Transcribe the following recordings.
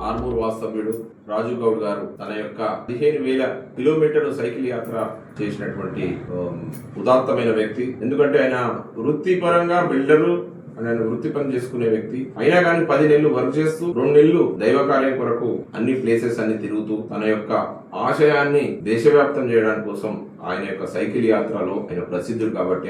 ఆర్మూర్ వాస్తవ్యుడు రాజు గౌడ్ గారు తన యొక్క 15,000 కిలోమీటర్లు సైకిల్ యాత్ర చేసినటువంటి ఉదాత్తమైన వ్యక్తి. ఎందుకంటే ఆయన వృత్తిపరంగా బిల్డరు, ఆయన వృత్తి పని చేసుకునే వ్యక్తి. అయినా కానీ 10 నెలలు వర్క్ చేస్తూ 2 నెలలు దైవ కార్యం కొరకు అన్ని ప్లేసెస్ అన్ని తిరుగుతూ తన యొక్క ఆశయాన్ని దేశవ్యాప్తం చేయడానికి కోసం ఆయన యొక్క సైకిల్ యాత్రలో ఆయన ప్రసిద్ధుడు. కాబట్టి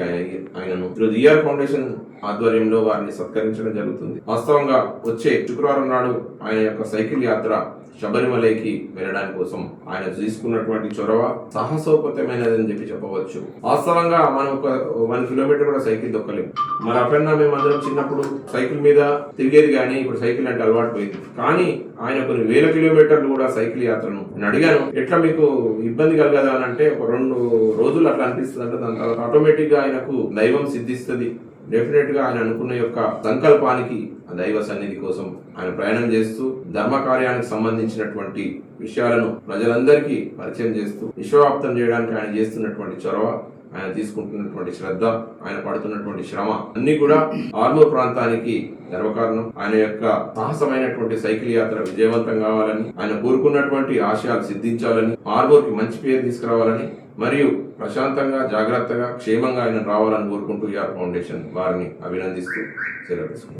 ఆయనను ఈరోజు ఈఆర్ ఫౌండేషన్ ఆధ్వర్యంలో వారిని సత్కరించడం జరుగుతుంది. వాస్తవంగా వచ్చే శుక్రవారం నాడు ఆయన యొక్క సైకిల్ యాత్ర శబరిమలైకి వెళ్ళడానికి కోసం ఆయన తీసుకున్నటువంటి చొరవ సాహసోపేతమైనదని చెప్పవచ్చు. వాస్తవంగా మనం ఒక 1 కిలోమీటర్ కూడా సైకిల్ దొక్కలేము. మరి అప్పుడన్నా మేము అందరం చిన్నప్పుడు సైకిల్ మీద తిరిగేది, కానీ ఇప్పుడు సైకిల్ అంటే అలవాటు పోయింది. కానీ ఆయన కొన్ని 1000 కిలోమీటర్లు కూడా సైకిల్ యాత్రను నేను అడిగాను, ఎట్లా మీకు ఇబ్బంది కలగదా అని అంటే, ఒక 2 రోజులు అట్లా అనిపిస్తుంది అంటే దాని తర్వాత ఆటోమేటిక్ గా ఆయనకు దైవం సిద్ధిస్తుంది. డెఫినెట్ గా ఆయన అనుకున్న యొక్క సంకల్పానికి దైవ సన్నిధి కోసం ఆయన ప్రయాణం చేస్తూ ధర్మ కార్యానికి సంబంధించినటువంటి విషయాలను ప్రజలందరికీ పరిచయం చేస్తూ విశ్వవ్యాప్తం చేయడానికి ఆయన చేస్తున్నటువంటి చొరవ, ఆయన తీసుకుంటున్నటువంటి శ్రద్ధ, ఆయన పడుతున్నటువంటి శ్రమ అన్ని కూడా ఆర్మూర్ ప్రాంతానికి గర్వకారణం. ఆయన యొక్క సాహసమైనటువంటి సైకిల్ యాత్ర విజయవంతం కావాలని, ఆయన కోరుకున్నటువంటి ఆశయాలు సిద్ధించాలని, ఆర్మూర్ కి మంచి పేరు తీసుకురావాలని, మరియు ప్రశాంతంగా జాగ్రత్తగా క్షేమంగా ఆయన రావాలని కోరుకుంటూ ఈఆర్ ఫౌండేషన్ వారిని అభినందిస్తూ సెలవు తీసుకుంటాం.